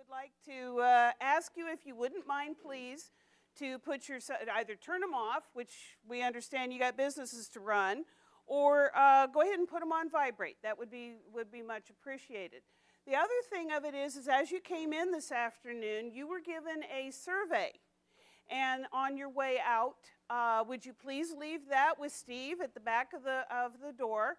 would like to ask you if you wouldn't mind, please, to put your, either turn them off, which we understand you got businesses to run, or go ahead and put them on vibrate. That would be much appreciated. The other thing of it is as you came in this afternoon, you were given a survey. And on your way out, would you please leave that with Steve at the back of the door?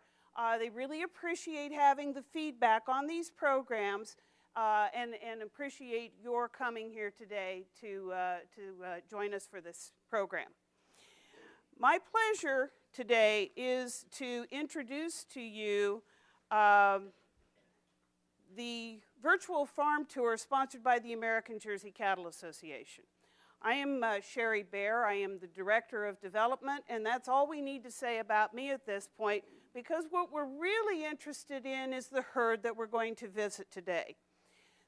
They really appreciate having the feedback on these programs and appreciate your coming here today to join us for this program. My pleasure today is to introduce to you the virtual farm tour sponsored by the American Jersey Cattle Association. I am Sherry Bear. I am the Director of Development, and that's all we need to say about me at this point, because what we're really interested in is the herd that we're going to visit today.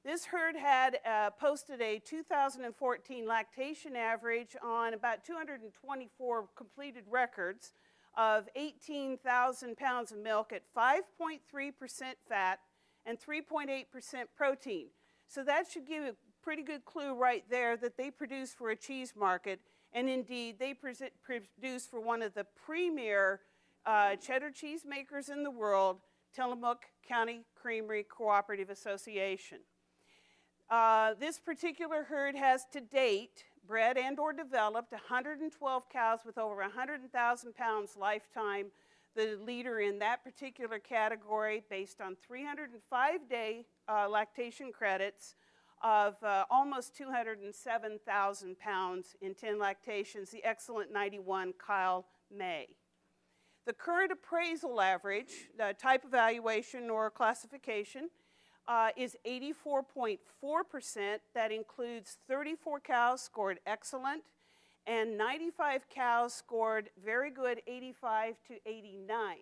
This herd had posted a 2014 lactation average on about 224 completed records of 18,000 pounds of milk at 5.3% fat and 3.8% protein. So that should give a pretty good clue right there that they produce for a cheese market, and indeed they produce for one of the premier cheddar cheese makers in the world, Tillamook County Creamery Cooperative Association. This particular herd has to date bred and or developed 112 cows with over 100,000 pounds lifetime, the leader in that particular category based on 305-day lactation credits of almost 207,000 pounds in 10 lactations, the excellent 91 Kyle May. The current appraisal average, the type evaluation or classification, is 84.4%. That includes 34 cows scored excellent and 95 cows scored very good, 85 to 89.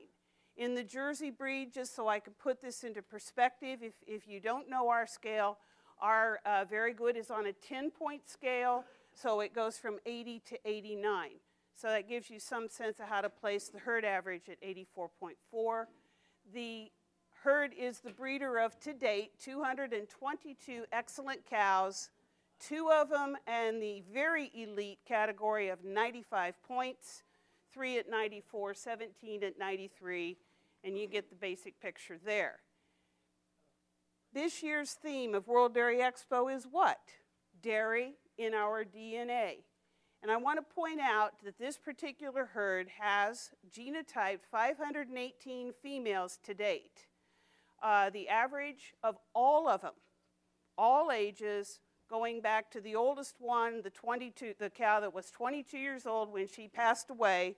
In the Jersey breed, just so I can put this into perspective, if you don't know our scale, our very good is on a 10-point scale, so it goes from 80 to 89. So that gives you some sense of how to place the herd average at 84.4. The herd is the breeder of, to date, 222 excellent cows, 2 of them in the very elite category of 95 points, 3 at 94, 17 at 93, and you get the basic picture there. This year's theme of World Dairy Expo is what? Dairy in our DNA. And I want to point out that this particular herd has genotyped 518 females to date. The average of all of them, all ages, going back to the oldest one, the cow that was 22 years old when she passed away,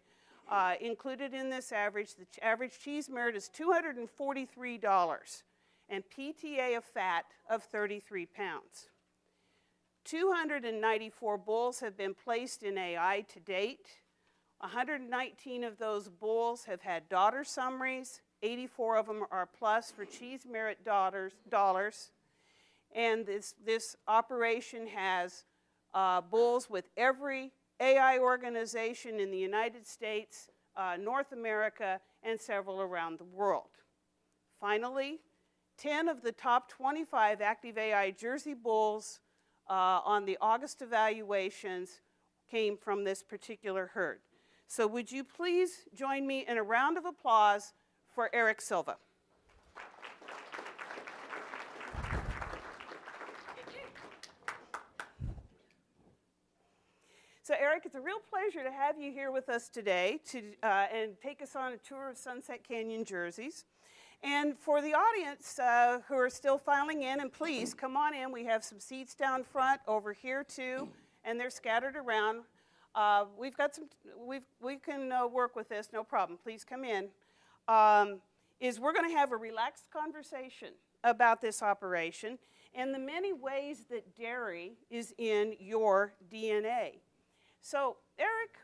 included in this average, the average cheese merit is $243 and PTA of fat of 33 pounds. 294 bulls have been placed in AI to date. 119 of those bulls have had daughter summaries. 84 of them are plus for cheese merit dollars. And this operation has bulls with every AI organization in the United States, North America, and several around the world. Finally, 10 of the top 25 active AI Jersey bulls on the August evaluations came from this particular herd. So would you please join me in a round of applause for Eric Silva. So Eric, it's a real pleasure to have you here with us today and take us on a tour of Sunset Canyon Jerseys. And for the audience who are still filing in, and please come on in, we have some seats down front over here too, and they're scattered around. We've got some, we can work with this, no problem, please come in. We're going to have a relaxed conversation about this operation and the many ways that dairy is in your DNA. So, Eric,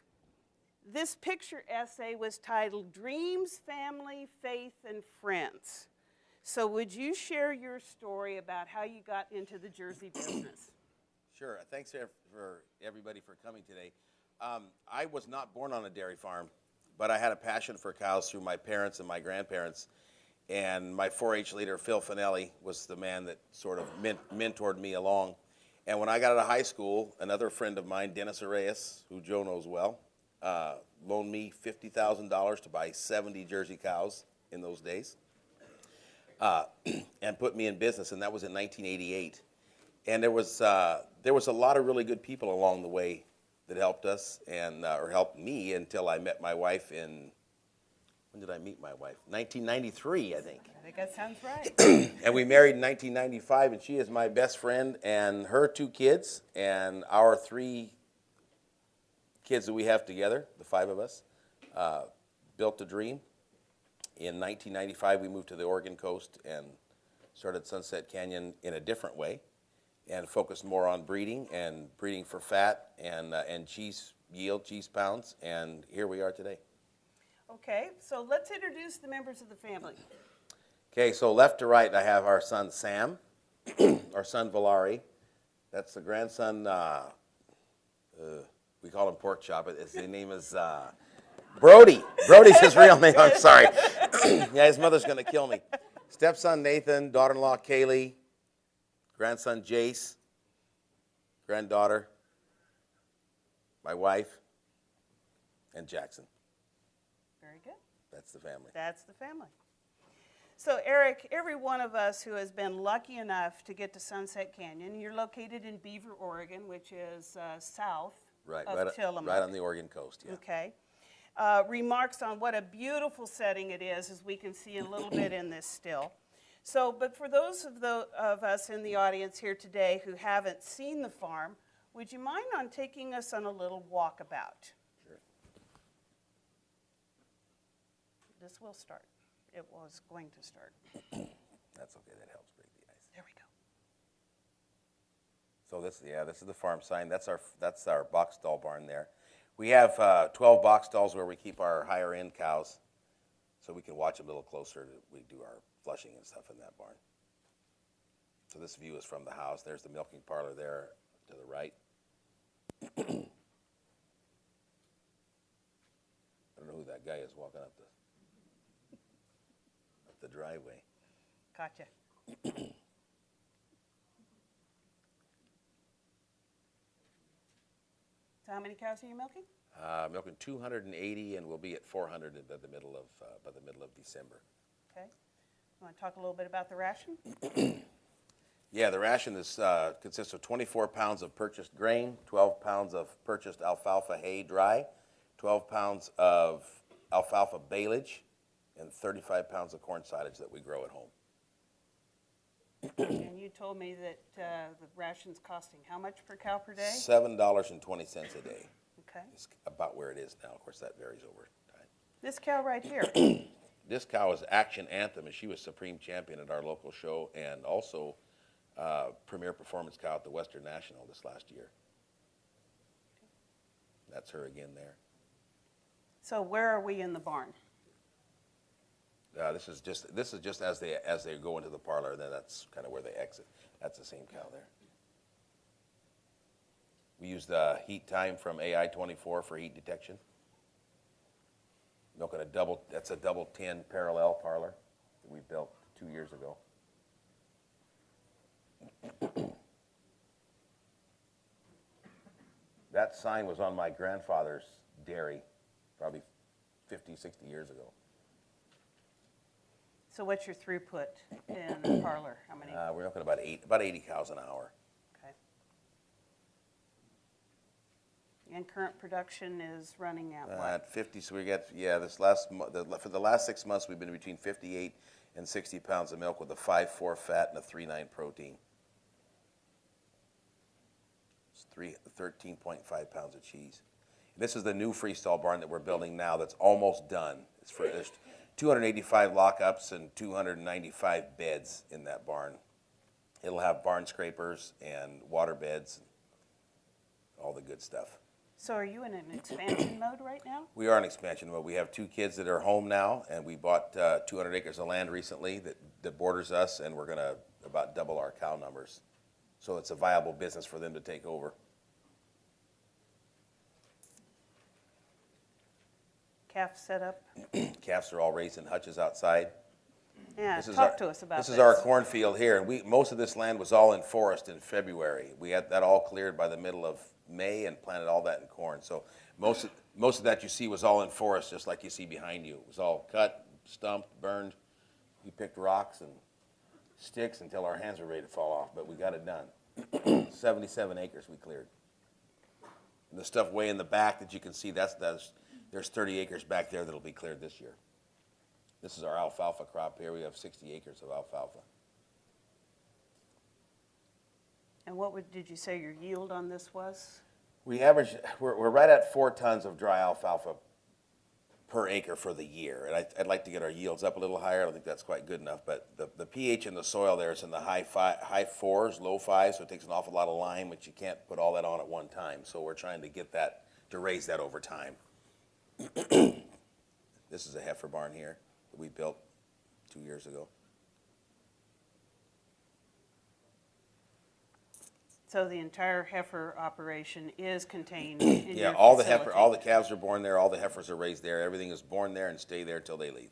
this picture essay was titled Dreams, Family, Faith, and Friends. So would you share your story about how you got into the Jersey business? Sure. Thanks for everybody for coming today. I was not born on a dairy farm, but I had a passion for cows through my parents and my grandparents. And my 4-H leader, Phil Finelli, was the man that sort of mentored me along. And when I got out of high school, another friend of mine, Dennis Arrayes, who Joe knows well, loaned me $50,000 to buy 70 Jersey cows in those days, and put me in business, and that was in 1988. And there was a lot of really good people along the way that helped us and or helped me until I met my wife in, when did I meet my wife? 1993, I think. I think that sounds right. And we married in 1995, and she is my best friend, and her 2 kids, and our 3 kids that we have together, the 5 of us, built a dream. In 1995, we moved to the Oregon coast and started Sunset Canyon in a different way, and focused more on breeding for fat and cheese yield, cheese pounds, and here we are today. Okay, so let's introduce the members of the family. Okay, so left to right, I have our son Sam, our son Valari. That's the grandson. We call him Pork Chop. His name is Brody. Brody's his real name. I'm sorry. Yeah, his mother's gonna kill me. Stepson Nathan, daughter-in-law Kaylee, grandson Jace, granddaughter, my wife, and Jackson. Very good. That's the family. That's the family. So Eric, every one of us who has been lucky enough to get to Sunset Canyon, you're located in Beaver, Oregon, which is south of Tillamook. Right on the Oregon coast, yeah. Okay. Remarks on what a beautiful setting it is, as we can see a little bit in this still. So, but for those of us in the audience here today who haven't seen the farm, would you mind on taking us on a little walkabout? Sure. This will start. It was going to start. That's okay, that helps break the ice. There we go. So this is the farm sign. That's our box stall barn there. We have 12 box stalls where we keep our higher end cows, so we can watch them a little closer. We do our flushing and stuff in that barn. So this view is from the house. There's the milking parlor there to the right. I don't know who that guy is walking up the driveway. Gotcha. So how many cows are you milking? Milking 280, and we'll be at 400 by the middle of December. Okay. You want to talk a little bit about the ration? Yeah, the ration consists of 24 pounds of purchased grain, 12 pounds of purchased alfalfa hay dry, 12 pounds of alfalfa baleage, and 35 pounds of corn silage that we grow at home. And you told me that the ration's costing how much per cow per day? $7.20 a day. Okay. It's about where it is now. Of course, that varies over time. This cow right here. This cow is Action Anthem, and she was supreme champion at our local show, and also premier performance cow at the Western National this last year. That's her again there. So where are we in the barn? This is just as they go into the parlor. Then that's kind of where they exit. That's the same cow there. We use the heat time from AI24 for heat detection. Milking that's a double 10 parallel parlor that we built 2 years ago. That sign was on my grandfather's dairy probably 50, 60 years ago. So what's your throughput in the parlor? How many? We're milking about 80 cows an hour. Okay. And current production is running at what? At 50, so we get, for the last 6 months, we've been between 58 and 60 pounds of milk with a 5.4 fat and a 3.9 protein. It's 13.5 pounds of cheese. This is the new freestall barn that we're building now that's almost done. There's 285 lockups and 295 beds in that barn. It'll have barn scrapers and water beds, all the good stuff. So are you in an expansion mode right now? We are in expansion mode. We have 2 kids that are home now, and we bought 200 acres of land recently that borders us, and we're going to about double our cow numbers. So it's a viable business for them to take over. Calf set up. Calves are all raised in hutches outside. Yeah, This is talk our, to us about this this. is our cornfield here, and most of this land was all in forest in February. We had that all cleared by the middle of May and planted all that in corn. So most of that you see was all in forest, just like you see behind you. It was all cut, stumped, burned. We picked rocks and sticks until our hands were ready to fall off, but we got it done. 77 acres we cleared. And the stuff way in the back that you can see, there's 30 acres back there that'll be cleared this year. This is our alfalfa crop here. We have 60 acres of alfalfa. And what did you say your yield on this was? We're right at 4 tons of dry alfalfa per acre for the year. And I'd like to get our yields up a little higher. I don't think that's quite good enough. But the pH in the soil there is in the high 4s, low 5s, so it takes an awful lot of lime, which you can't put all that on at one time. So we're trying to get that, to raise that over time. This is a heifer barn here that we built 2 years ago. So the entire heifer operation is contained in Yeah, your all the facility. calves are born there, all the heifers are raised there. Everything is born there and stay there till they leave.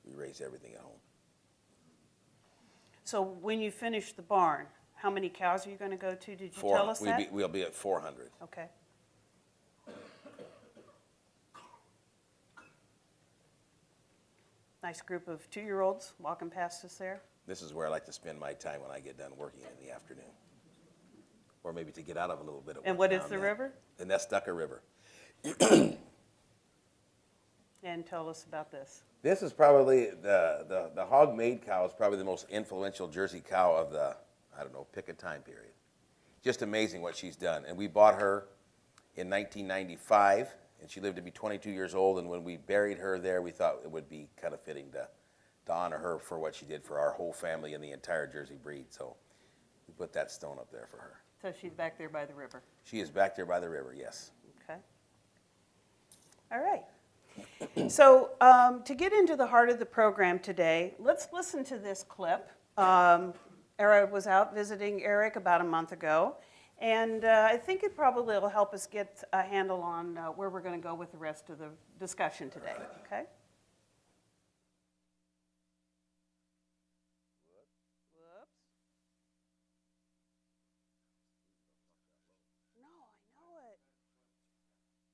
We raise everything at home. So when you finish the barn, how many cows are you going to go to? Did you tell us that? We'll be at 400. Okay. Nice group of 2-year-olds walking past us there. This is where I like to spend my time when I get done working in the afternoon. Or maybe to get out of a little bit of work. And what is now the and then. river? The Nestucca River. And tell us about this. This is probably, the hog maid cow is probably the most influential Jersey cow of the, I don't know, pick a time period. Just amazing what she's done. And we bought her in 1995, and she lived to be 22 years old. And when we buried her there, we thought it would be kind of fitting to honor her for what she did for our whole family and the entire Jersey breed. So we put that stone up there for her. So she's back there by the river. She is back there by the river, yes. Okay. All right. So to get into the heart of the program today, let's listen to this clip. Era was out visiting Eric about a month ago, and I think it probably will help us get a handle on where we're going to go with the rest of the discussion today. Okay? Whoops. No, I know it.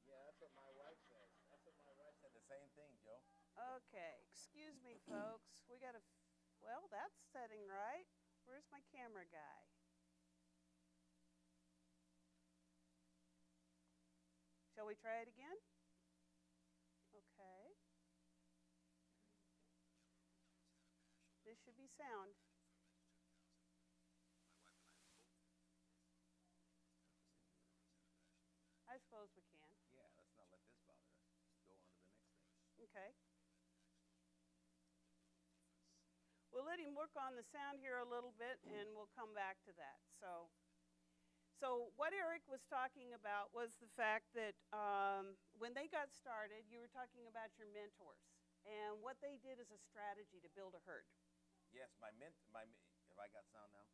Yeah, that's what my wife says. That's what my wife said, the same thing, Joe. Okay, excuse me, folks. We got to, well, that's setting right. Where's my camera guy? Shall we try it again? Okay. This should be sound. I suppose we can. Yeah, let's not let this bother us. Go on to the next thing. Okay. We'll let him work on the sound here a little bit, and we'll come back to that. So what Eric was talking about was the fact that when they got started, you were talking about your mentors and what they did as a strategy to build a herd. Yes, have I got sound now?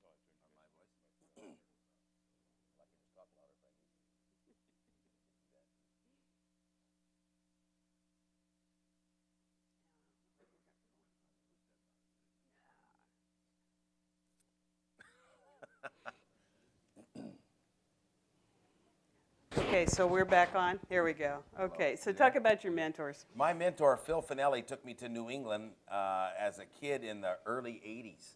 On my voice? I can just talk louder if I need to. Okay, so we're back on. Here we go. Okay, so talk about your mentors. My mentor, Phil Finelli, took me to New England as a kid in the early 80s.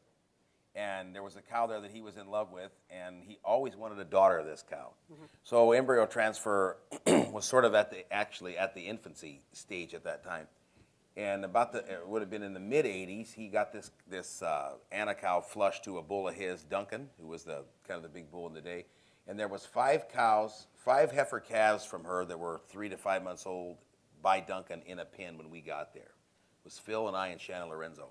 And there was a cow there that he was in love with, and he always wanted a daughter of this cow. Mm-hmm. So embryo transfer was sort of actually at the infancy stage at that time. And it would have been in the mid 80s, he got this Anna cow flushed to a bull of his, Duncan, who was kind of the big bull in the day. And there was 5 heifer calves from her that were 3 to 5 months old by Duncan in a pen when we got there. It was Phil and I and Shannon Lorenzo.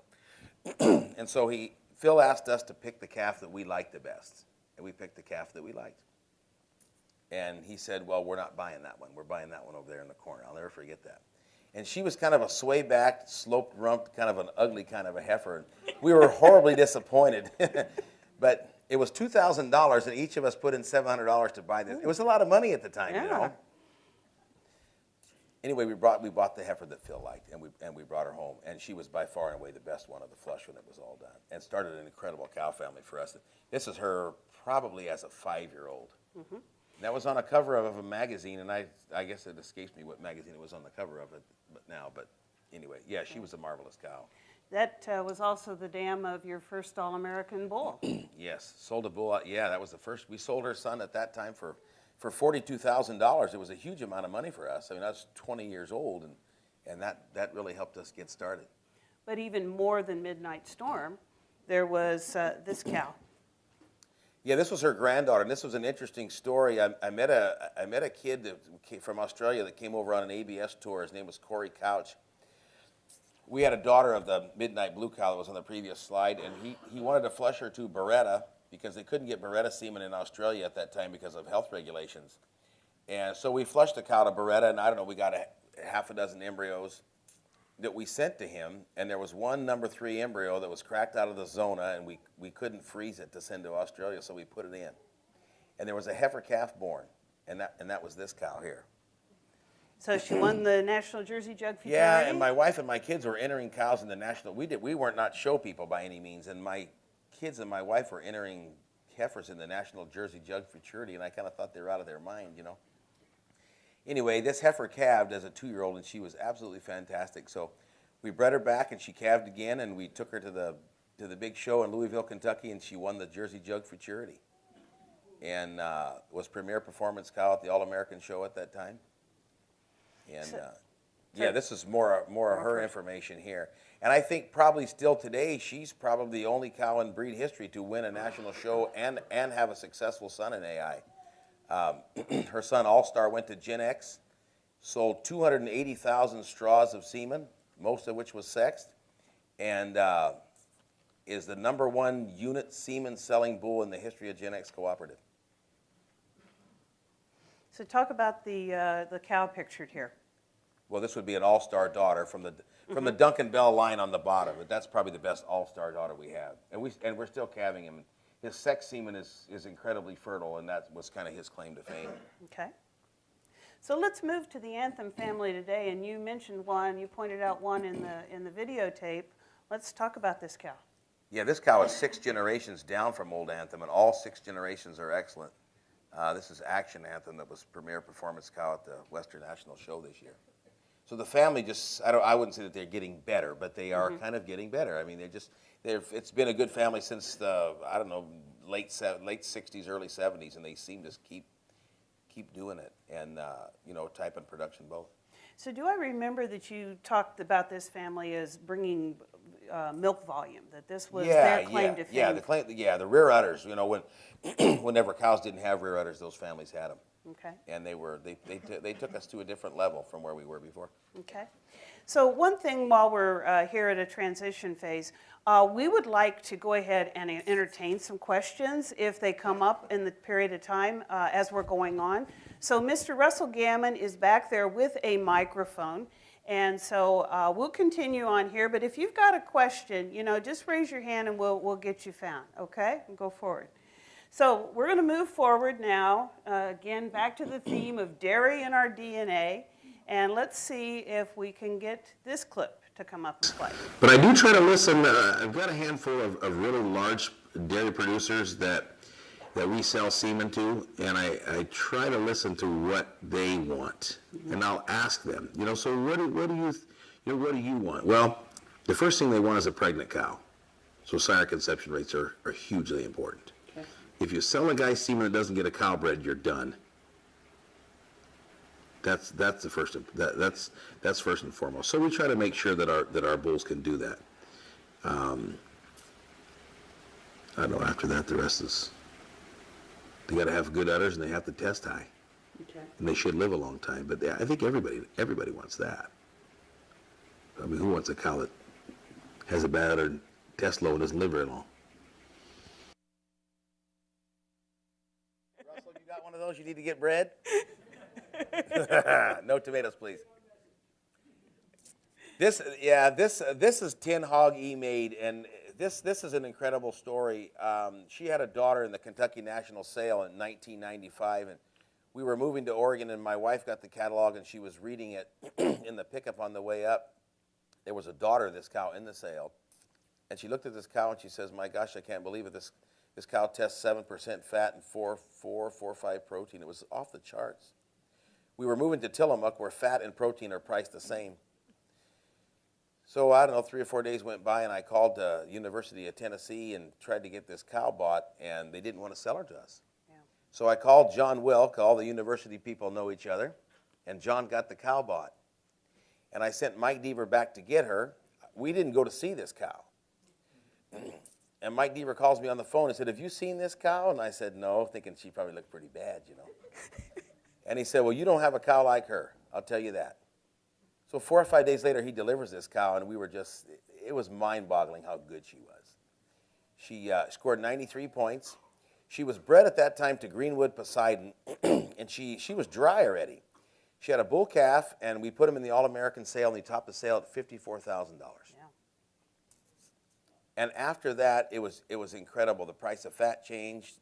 And so Phil asked us to pick the calf that we liked the best. And we picked the calf that we liked. And he said, well, we're not buying that one. We're buying that one over there in the corner. I'll never forget that. And she was kind of a sway-backed, sloped-rumped, kind of an ugly kind of a heifer. We were horribly disappointed. But it was $2,000, and each of us put in $700 to buy this. It was a lot of money at the time, Yeah. you know. anyway, we bought the heifer that Phil liked, and we brought her home, and she was by far and away the best one of the flush when it was all done, and started an incredible cow family for us. This is her probably as a 5-year-old. Mm-hmm. That was on a cover of a magazine, and I guess it escapes me what magazine it was on the cover of it, but anyway, yeah, she was a marvelous cow. That was also the dam of your first All-American bull. Yes, sold a bull. Yeah, that was the first. We sold her son at that time for $42,000. It was a huge amount of money for us. I mean, I was 20 years old, and that really helped us get started. But even more than Midnight Storm, there was this cow. Yeah, this was her granddaughter, and this was an interesting story. I met a kid that came from Australia that came over on an ABS tour. His name was Corey Couch. We had a daughter of the Midnight Blue cow that was on the previous slide, and he wanted to flush her to Beretta because they couldn't get Beretta semen in Australia at that time because of health regulations. And so we flushed the cow to Beretta, and I don't know, we got a half a dozen embryos that we sent to him, and there was one number 3 embryo that was cracked out of the zona, and we couldn't freeze it to send to Australia, so we put it in. And there was a heifer calf born, and that was this cow here. So she won the National Jersey Jug Futurity? Yeah, and my wife and my kids were entering cows in the national. We weren't not show people by any means, and my kids and my wife were entering heifers in the National Jersey Jug Futurity, and I kind of thought they were out of their mind, you know. Anyway, this heifer calved as a 2-year-old, and she was absolutely fantastic. So we bred her back, and she calved again, and we took her to the big show in Louisville, Kentucky, and she won the Jersey Jug Futurity, and was premier performance cow at the All-American show at that time. And yeah, this is more of her information here. And I think probably still today, she's probably the only cow in breed history to win a national show and have a successful son in AI. Her son All-Star went to Gen X, sold 280,000 straws of semen, most of which was sexed, and is the #1 unit semen selling bull in the history of Gen X Cooperative. So talk about the cow pictured here. Well, this would be an All-Star daughter from the Duncan Bell line on the bottom, but that's probably the best All-Star daughter we have, and we're still calving him. His sex semen is incredibly fertile, and that was kind of his claim to fame. Okay. So let's move to the Anthem family today, and you mentioned one. You pointed out one in the videotape. Let's talk about this cow. Yeah, this cow is 6 generations down from Old Anthem, and all 6 generations are excellent. This is Action Anthem that was premier performance cow at the Western National Show this year. So the family just, I wouldn't say that they're getting better, but they are kind of getting better. I mean, it's been a good family since the, I don't know, late 60s, early 70s, and they seem to keep doing it, and, you know, type and production both. So do I remember that you talked about this family as bringing milk volume, that this was their claim to fame? Yeah, the rear udders, you know, whenever cows didn't have rear udders, those families had them. Okay. And they took us to a different level from where we were before. Okay. So one thing while we're here at a transition phase, we would like to go ahead and entertain some questions if they come up in the period of time as we're going on. So Mr. Russell Gammon is back there with a microphone. And so we'll continue on here. But if you've got a question, you know, just raise your hand and we'll get you found. Okay? And go forward. So we're going to move forward now, again, back to the theme of dairy in our DNA, and let's see if we can get this clip to come up and play. But I do try to listen. I've got a handful of really large dairy producers that we sell semen to, and I try to listen to what they want, and I'll ask them, you know, so what do you want? Well, the first thing they want is a pregnant cow, so sire conception rates are hugely important. If you sell a guy semen that doesn't get a cow bred, you're done. That's the first. That's first and foremost. So we try to make sure that our bulls can do that. I don't know. After that, the rest is. They got to have good udders and they have to test high. Okay. And they should live a long time. But I think everybody wants that. I mean, who wants a cow that has a bad udder, tests low, and doesn't live very long? One of those you need to get bred? No tomatoes, please. This is Tin Hog E-Maid, and this is an incredible story. She had a daughter in the Kentucky National Sale in 1995, and we were moving to Oregon, and my wife got the catalog, and she was reading it in the pickup on the way up. There was a daughter of this cow in the sale, and she looked at this cow and she says, "My gosh, I can't believe it. This cow tests 7% fat and 4.5 protein." It was off the charts. We were moving to Tillamook, where fat and protein are priced the same. So I don't know, 3 or 4 days went by, and I called the University of Tennessee and tried to get this cow bought, and they didn't want to sell her to us. Yeah. So I called John Wilk. All the university people know each other, and John got the cow bought. And I sent Mike Deaver back to get her. We didn't go to see this cow. And Mike Deaver calls me on the phone and said, "Have you seen this cow?" And I said, "No," thinking she probably looked pretty bad, you know. And he said, "Well, you don't have a cow like her, I'll tell you that." So 4 or 5 days later, he delivers this cow, and we were just, it was mind-boggling how good she was. She scored 93 points. She was bred at that time to Greenwood Poseidon, and she was dry already. She had a bull calf, and we put him in the All-American sale, and he topped the sale at $54,000. Yeah. And after that, it was incredible. The price of fat changed.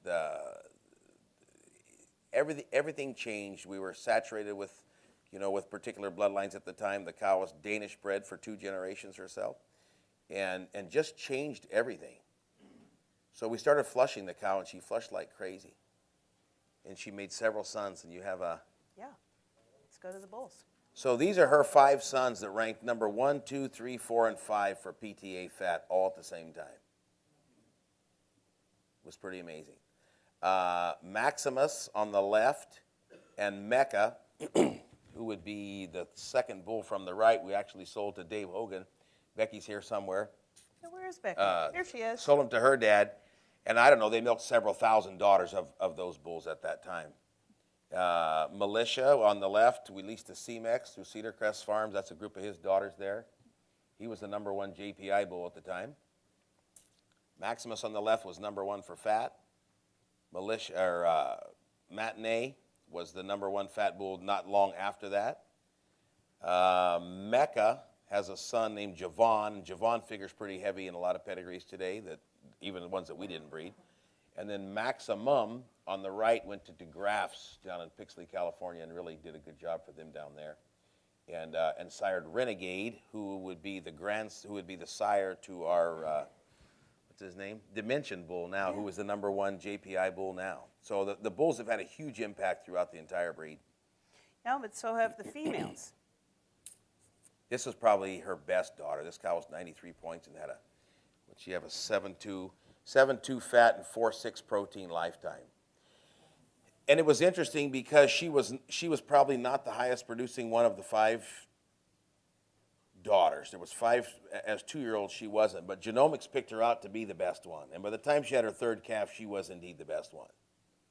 Everything changed. We were saturated with, with particular bloodlines at the time. The cow was Danish bred for 2 generations herself, and just changed everything. So we started flushing the cow, and she flushed like crazy. And she made several sons, and you have a... Yeah. Let's go to the bulls. So these are her 5 sons that ranked number 1, 2, 3, 4, and 5 for PTA fat all at the same time. It was pretty amazing. Maximus on the left, and Mecca, who would be the second bull from the right, we actually sold to Dave Hogan. Becky's here somewhere. Yeah, where is Becky? Here she is. Sold them to her dad, and I don't know, they milked several thousand daughters of those bulls at that time. Militia on the left, we leased to CMEX through Cedar Crest Farms. That's a group of his daughters there. He was the number 1 JPI bull at the time. Maximus on the left was number 1 for fat. Matinee was the number 1 fat bull not long after that. Mecca has a son named Javon. Javon figures pretty heavy in a lot of pedigrees today, that even the ones that we didn't breed. And then Maximum on the right went to DeGraff's down in Pixley, California, and really did a good job for them down there. And sired Renegade, who would be the sire to our what's his name? Dimension bull now, who is the number 1 JPI bull now. So the bulls have had a huge impact throughout the entire breed. Yeah, but so have the females. This was probably her best daughter. This cow was 93 points and had she have a 7.2 fat and 4.6 protein lifetime. And it was interesting because she was probably not the highest producing one of the 5 daughters. There was 5 as 2-year-olds. She wasn't, but genomics picked her out to be the best one. And by the time she had her 3rd calf, she was indeed the best one,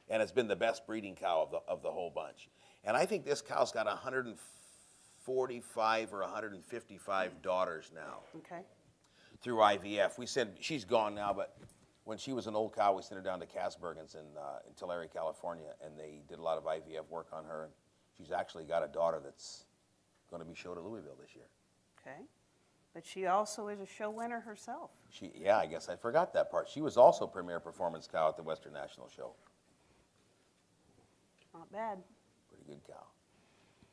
and it's been the best breeding cow of the whole bunch. And I think this cow's got 145 or 155 daughters now. Okay. Through IVF. We said she's gone now, but when she was an old cow, we sent her down to Casbergens in Tulare, California, and they did a lot of IVF work on her. And she's actually got a daughter that's going to be showed at Louisville this year. Okay. But she also is a show winner herself. I guess I forgot that part. She was also Premier Performance Cow at the Western National Show. Not bad. Pretty good cow.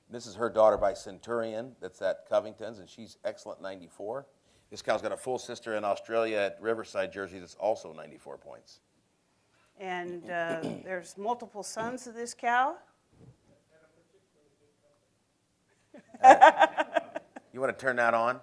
This is her daughter by Centurion. That's at Covington's, and she's excellent 94. This cow's got a full sister in Australia at Riverside, Jersey, that's also 94 points. And there's multiple sons of this cow. You want to turn that on?